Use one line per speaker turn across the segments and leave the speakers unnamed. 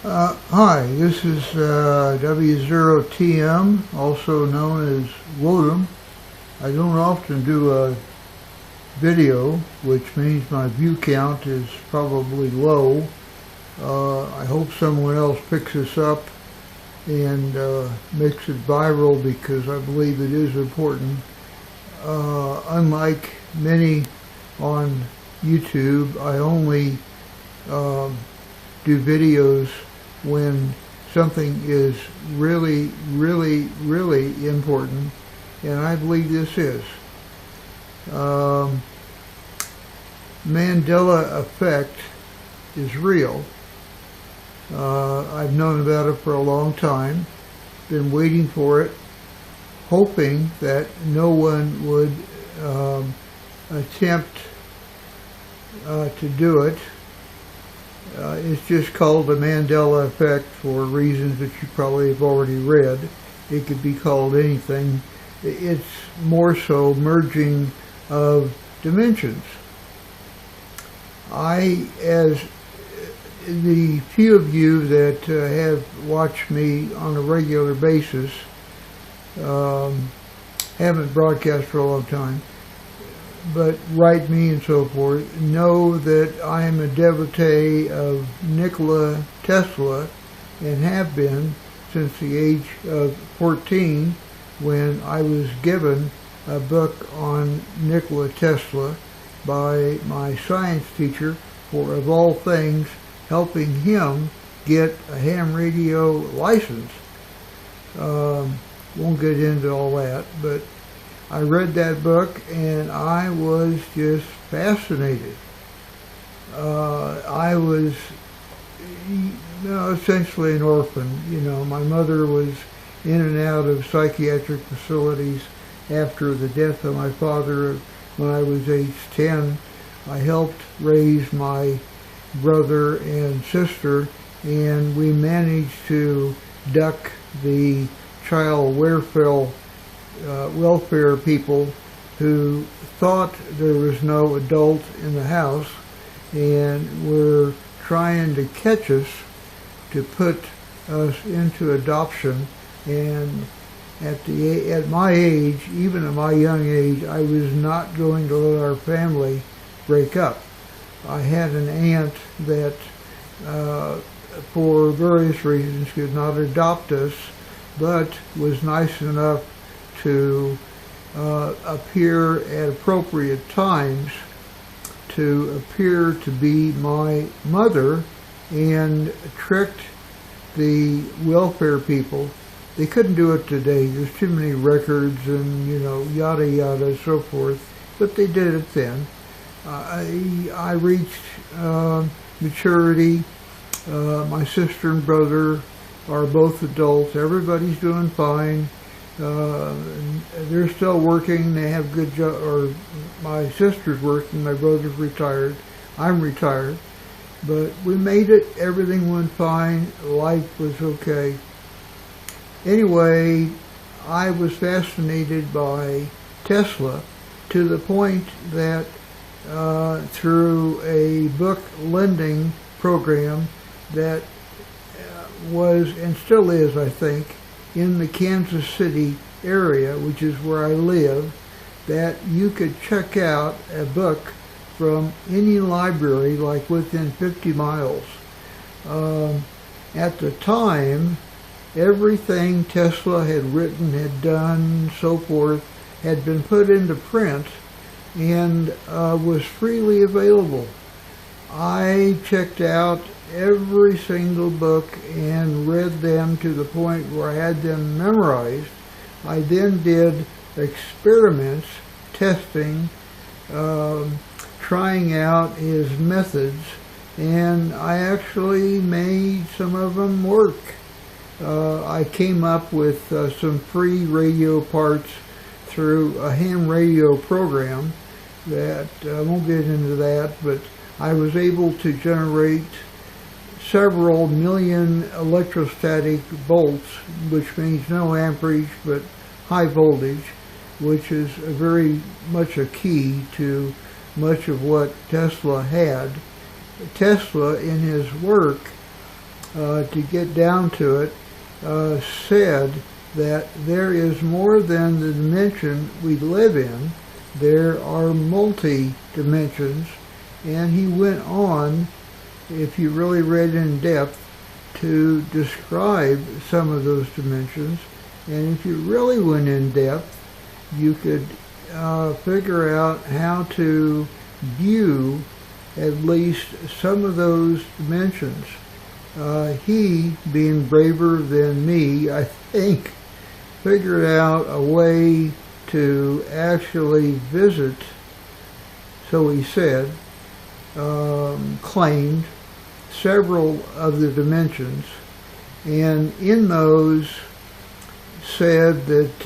Hi, this is W0tm, also known as W0tm. I don't often do a video, which means my view count is probably low. I hope someone else picks this up and makes it viral, because I believe it is important. Unlike many on YouTube, I only do videos when something is really important, and I believe this is. Mandela effect is real. I've known about it for a long time, been waiting for it, hoping that no one would attempt to do it. It's just called the Mandela effect for reasons that you probably have already read. It could be called anything. It's more so merging of dimensions. As the few of you that have watched me on a regular basis, haven't broadcast for a long time, but write me and so forth, know that I am a devotee of Nikola Tesla, and have been since the age of 14, when I was given a book on Nikola Tesla by my science teacher for, of all things, helping him get a ham radio license. Won't get into all that, but I read that book and I was just fascinated. I was essentially an orphan. My mother was in and out of psychiatric facilities after the death of my father when I was age 10. I helped raise my brother and sister, and we managed to duck the child welfare people who thought there was no adult in the house and were trying to catch us to put us into adoption. And at my age, even at my young age, I was not going to let our family break up. I had an aunt that for various reasons could not adopt us, but was nice enough to appear at appropriate times to appear to be my mother, and tricked the welfare people. They couldn't do it today. There's too many records and, yada yada, so forth, but they did it then. I reached maturity. My sister and brother are both adults. Everybody's doing fine. They're still working. They have good jobs. Or my sister's working. My brother's retired. I'm retired. But we made it. Everything went fine. Life was okay. Anyway, I was fascinated by Tesla to the point that through a book lending program that was, and still is, I think, in the Kansas City area, which is where I live, that you could check out a book from any library, like within 50 miles. At the time, everything Tesla had written, had done, so forth, had been put into print and was freely available. I checked out every single book and read them to the point where I had them memorized. I then did experiments, testing, trying out his methods, and I actually made some of them work. I came up with some free radio parts through a ham radio program that, I won't get into that, but I was able to generate several million electrostatic volts, which means no amperage but high voltage, which is very much a key to much of what Tesla had. Tesla, in his work, to get down to it, said that there is more than the dimension we live in. There are multi-dimensions, and he went on, if you really read in depth, to describe some of those dimensions. And if you really went in depth, you could figure out how to view at least some of those dimensions. He, being braver than me, I think, figured out a way to actually visit, so he said, claimed several of the dimensions, and in those said that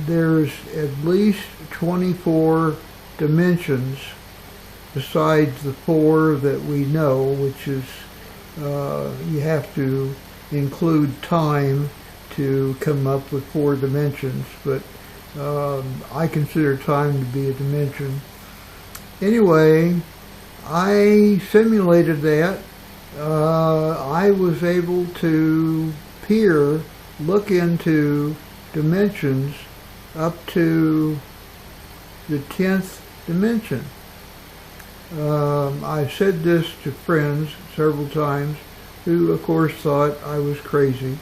there's at least 24 dimensions besides the 4 that we know, which is you have to include time to come up with 4 dimensions, but I consider time to be a dimension. Anyway, I simulated that. I was able to look into dimensions up to the 10th dimension. I've said this to friends several times who, of course, thought I was crazy,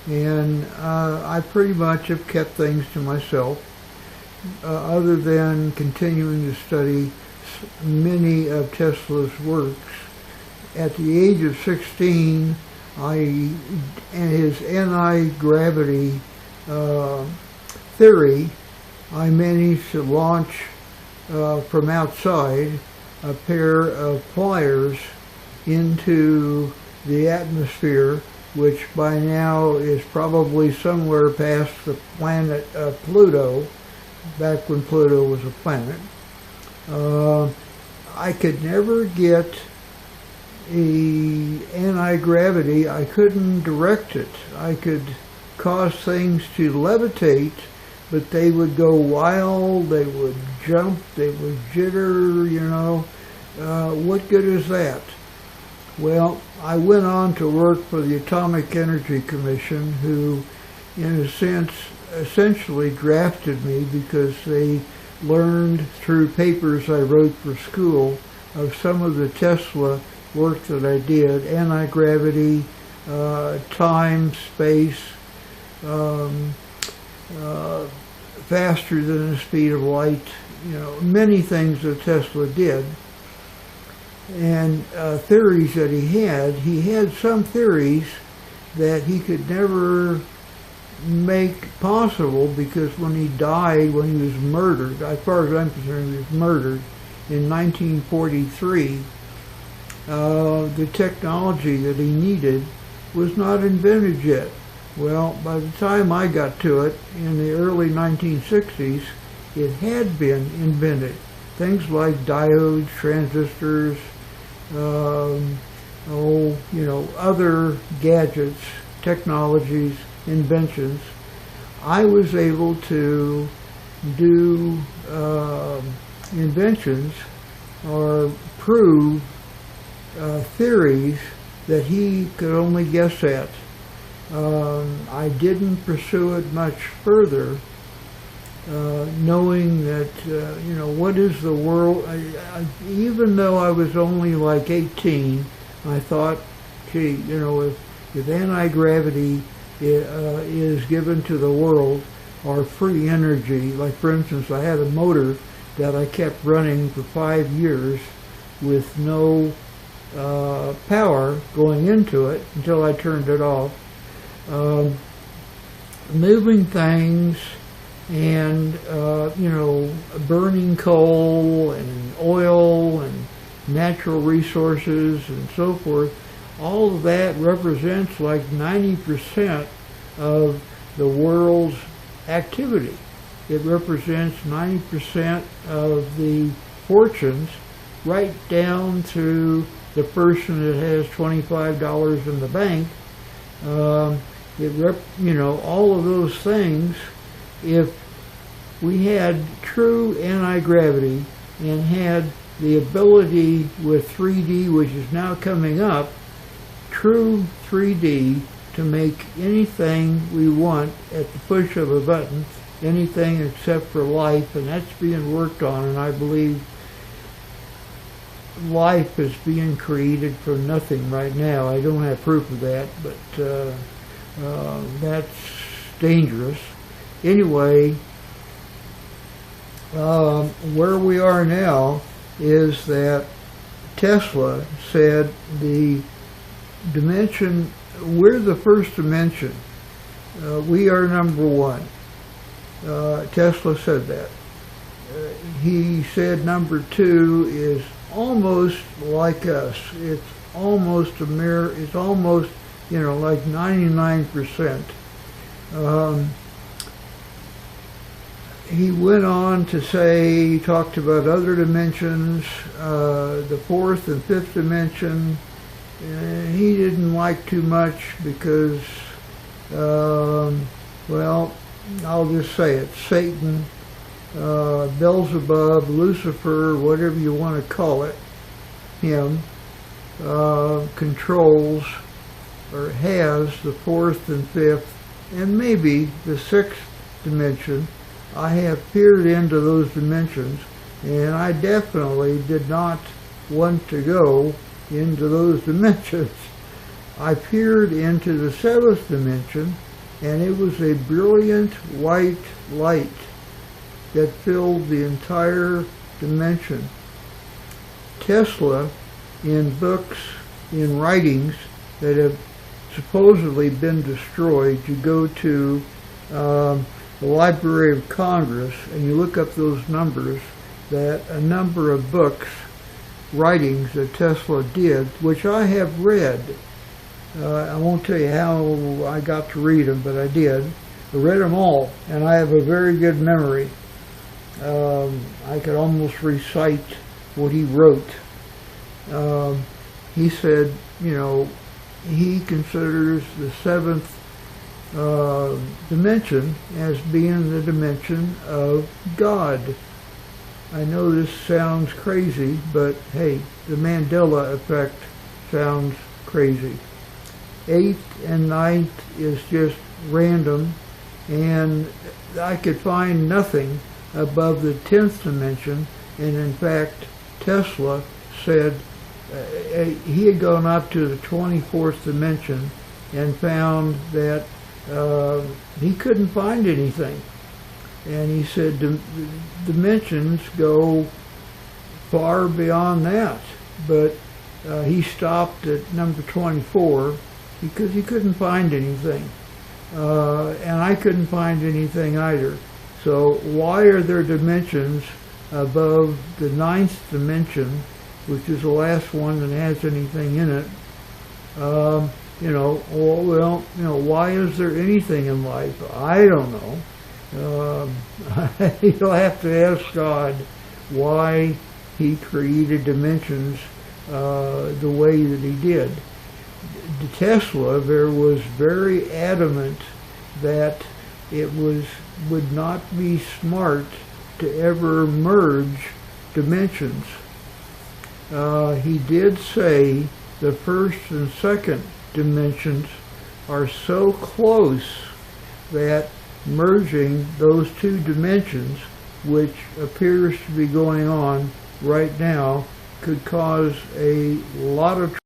and I pretty much have kept things to myself, other than continuing to study many of Tesla's works. At the age of 16, and his anti-gravity theory, I managed to launch from outside a pair of pliers into the atmosphere, which by now is probably somewhere past the planet Pluto, back when Pluto was a planet. I could never get the anti-gravity. I couldn't direct it. I could cause things to levitate, but they would go wild, they would jump, they would jitter, you know. What good is that? Well, I went on to work for the Atomic Energy Commission, who, in a sense, essentially drafted me because they learned through papers I wrote for school of some of the Tesla work that I did, anti-gravity, time, space, faster than the speed of light, you know, many things that Tesla did. And theories that he had some theories that he could never make possible, because when he died, when he was murdered, as far as I'm concerned, he was murdered in 1943, the technology that he needed was not invented yet. Well, by the time I got to it in the early 1960s, it had been invented. Things like diodes, transistors, other gadgets, technologies, inventions. I was able to do inventions or prove theories that he could only guess at. I didn't pursue it much further, knowing that, what is the world? Even though I was only like 18, I thought, gee, if anti-gravity is given to the world, or free energy, like for instance, I had a motor that I kept running for 5 years with no power going into it until I turned it off. Moving things and, burning coal and oil and natural resources and so forth, all of that represents like 90% of the world's activity. It represents 90% of the fortunes, right down to the person that has $25 in the bank. All of those things, if we had true anti-gravity and had the ability with 3D, which is now coming up, true 3D to make anything we want at the push of a button, anything except for life, and that's being worked on, and I believe life is being created from nothing right now. I don't have proof of that, but that's dangerous. Anyway, where we are now is that Tesla said the dimension, we're the first dimension. We are number one. Tesla said that. He said number two is almost like us. It's almost a mirror. It's almost, like 99%. He went on to say, he talked about other dimensions, the fourth and fifth dimension. He didn't like too much because, well, I'll just say it, Satan, Beelzebub, Lucifer, whatever you want to call it, him, controls or has the fourth and fifth and maybe the sixth dimension. I have peered into those dimensions, and I definitely did not want to go into those dimensions. I peered into the seventh dimension, and it was a brilliant white light that filled the entire dimension. Tesla, in books, in writings that have supposedly been destroyed, you go to the Library of Congress and you look up those numbers, that a number of books, writings that Tesla did, which I have read. I won't tell you how I got to read them, but I did. I read them all, and I have a very good memory. I could almost recite what he wrote. He said, he considers the seventh dimension as being the dimension of God. I know this sounds crazy, but hey, the Mandela effect sounds crazy. Eighth and ninth is just random, and I could find nothing above the 10th dimension, and in fact Tesla said he had gone up to the 24th dimension and found that he couldn't find anything. And he said dimensions go far beyond that, but he stopped at number 24 because he couldn't find anything. And I couldn't find anything either. So why are there dimensions above the 9th dimension, which is the last one that has anything in it? Why is there anything in life? I don't know. You'll have to ask God why he created dimensions the way that he did. To Tesla, there was very adamant that it would not be smart to ever merge dimensions. He did say the first and second dimensions are so close that merging those two dimensions, which appears to be going on right now, could cause a lot of